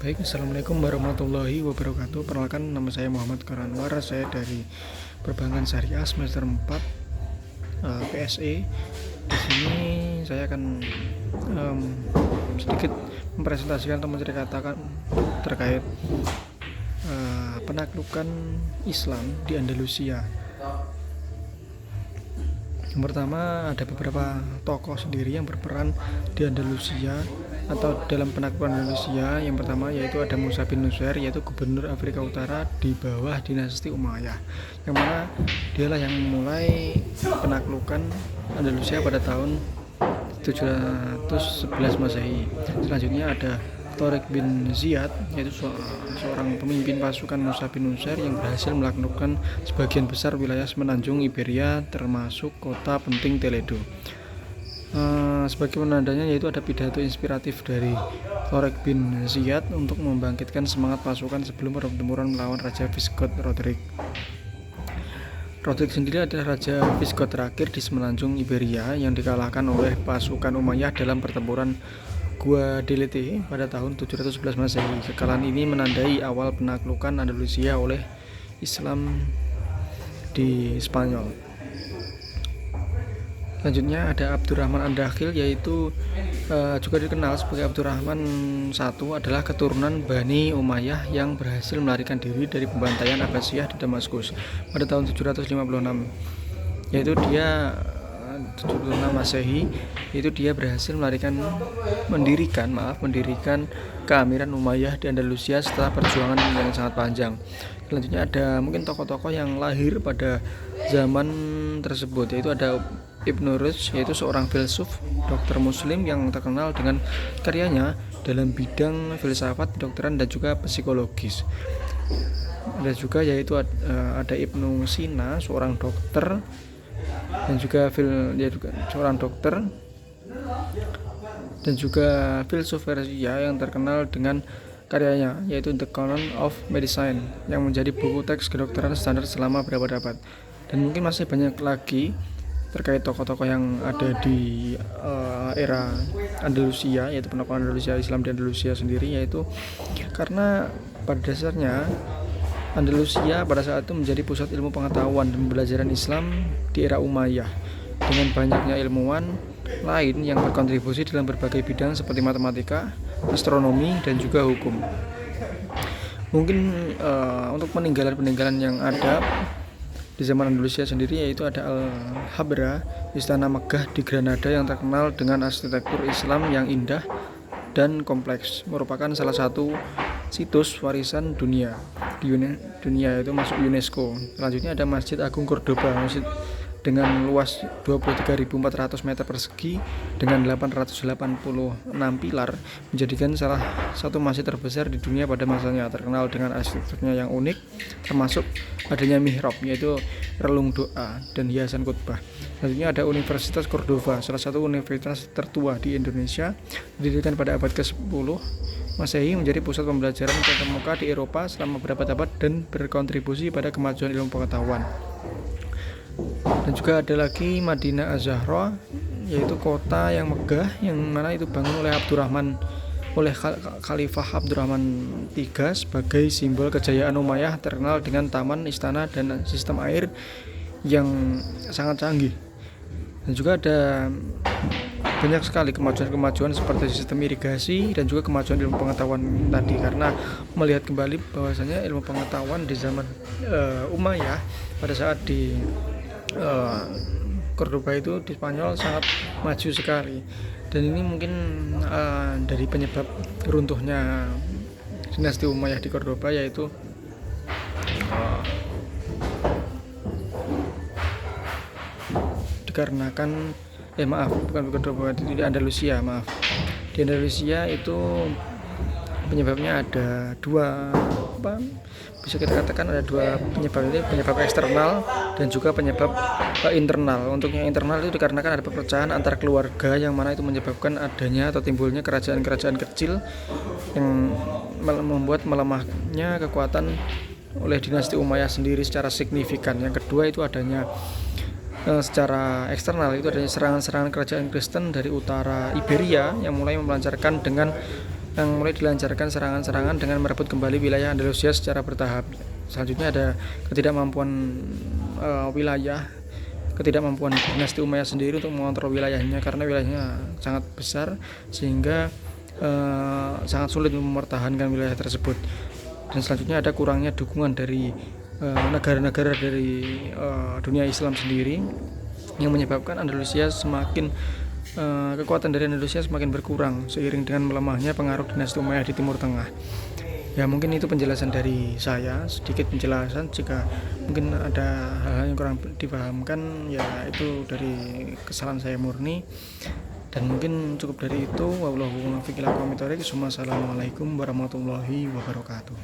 Baik, Assalamualaikum warahmatullahi wabarakatuh. Perkenalkan, nama saya Muhammad Karanwar. Saya dari Perbankan Syariah semester 4 PSE. Di sini saya akan sedikit mempresentasikan atau menceritakan terkait penaklukan Islam di Andalusia. Yang pertama, ada beberapa tokoh sendiri yang berperan di Andalusia atau dalam penaklukan Andalusia. Yang pertama yaitu ada Musa bin Nusair, yaitu gubernur Afrika Utara di bawah dinasti Umayyah, yang mana dialah yang memulai penaklukan Andalusia pada tahun 711 Masehi. Selanjutnya ada Tariq bin Ziyad, yaitu seorang pemimpin pasukan Musa bin Nusair yang berhasil menaklukkan sebagian besar wilayah semenanjung Iberia termasuk kota penting Toledo. Sebagai penandanya yaitu ada pidato inspiratif dari Tariq bin Ziyad untuk membangkitkan semangat pasukan sebelum pertempuran melawan Raja Visigot Roderick. Roderick sendiri adalah Raja Visigot terakhir di semenanjung Iberia yang dikalahkan oleh pasukan Umayyah dalam pertempuran Guadalete pada tahun 711 Masehi. Kekalahan ini menandai awal penaklukan Andalusia oleh Islam di Spanyol. Selanjutnya ada Abdurrahman An-Dakhil, yaitu juga dikenal sebagai Abdurrahman I, adalah keturunan Bani Umayyah yang berhasil melarikan diri dari pembantaian Abbasiyah di Damaskus pada tahun 756, yaitu dia 76 Masehi. Itu dia berhasil mendirikan keamiran Umayyah di Andalusia setelah perjuangan yang sangat panjang. Selanjutnya ada mungkin tokoh-tokoh yang lahir pada zaman tersebut, yaitu ada Ibnu Rushd, yaitu seorang filsuf dokter muslim yang terkenal dengan karyanya dalam bidang filsafat, kedokteran dan juga psikologis. Ada juga yaitu ada Ibnu Sina, seorang dokter dan juga seorang dokter dan juga filsuf Persia yang terkenal dengan karyanya yaitu The Canon of Medicine, yang menjadi buku teks kedokteran standar selama berabad-abad. Dan mungkin masih banyak lagi terkait tokoh-tokoh yang ada di era Andalusia, yaitu penaklukan Andalusia, Islam di Andalusia sendiri, yaitu karena pada dasarnya Andalusia pada saat itu menjadi pusat ilmu pengetahuan dan pembelajaran Islam di era Umayyah, dengan banyaknya ilmuwan lain yang berkontribusi dalam berbagai bidang seperti matematika, astronomi, dan juga hukum. Mungkin untuk peninggalan-peninggalan yang ada di zaman Andalusia sendiri, yaitu ada Al-Habra, istana megah di Granada yang terkenal dengan arsitektur Islam yang indah dan kompleks, merupakan salah satu situs warisan dunia itu masuk UNESCO. Selanjutnya ada Masjid Agung Cordoba, masjid dengan luas 23.400 meter persegi dengan 886 pilar, menjadikan salah satu masjid terbesar di dunia pada masanya, terkenal dengan arsitekturnya yang unik, termasuk adanya mihrab, yaitu relung doa dan hiasan khutbah. Selanjutnya ada Universitas Cordova, salah satu universitas tertua di Indonesia, didirikan pada abad ke-10 Masehi, menjadi pusat pembelajaran terkemuka di Eropa selama berabad-abad dan berkontribusi pada kemajuan ilmu pengetahuan. Dan juga ada lagi Madinah Az-Zahra, yaitu kota yang megah yang mana itu bangun oleh Khalifah Abdurrahman III sebagai simbol kejayaan Umayyah, terkenal dengan taman, istana, dan sistem air yang sangat canggih. Dan juga ada banyak sekali kemajuan-kemajuan seperti sistem irigasi dan juga kemajuan ilmu pengetahuan tadi, karena melihat kembali bahwasanya ilmu pengetahuan di zaman Umayyah pada saat di Cordoba itu di Spanyol sangat maju sekali. Dan ini mungkin dari penyebab runtuhnya dinasti Umayyah di Cordoba, yaitu dikarenakan bukan Cordoba, itu di Andalusia, di Andalusia itu penyebabnya ada dua, bisa kita katakan ada dua penyebab, ini penyebab eksternal dan juga penyebab internal. Untuk yang internal itu dikarenakan ada perpecahan antar keluarga, yang mana itu menyebabkan adanya atau timbulnya kerajaan-kerajaan kecil yang membuat melemahnya kekuatan oleh dinasti Umayyah sendiri secara signifikan. Yang kedua itu adanya secara eksternal, itu adanya serangan-serangan kerajaan Kristen dari utara Iberia yang mulai melancarkan dengan yang mulai dilancarkan serangan-serangan dengan merebut kembali wilayah Andalusia secara bertahap. Selanjutnya ada ketidakmampuan dinasti Umayyah sendiri untuk mengontrol wilayahnya karena wilayahnya sangat besar sehingga sangat sulit mempertahankan wilayah tersebut. Dan selanjutnya ada kurangnya dukungan dari negara-negara dari dunia Islam sendiri yang menyebabkan kekuatan dari Andalusia semakin berkurang seiring dengan melemahnya pengaruh dinasti Umayyah di Timur Tengah. Ya mungkin itu penjelasan dari saya, sedikit penjelasan. Jika mungkin ada hal-hal yang kurang dipahamkan, ya itu dari kesalahan saya murni. Dan mungkin cukup dari itu. Wassalamualaikum warahmatullahi wabarakatuh.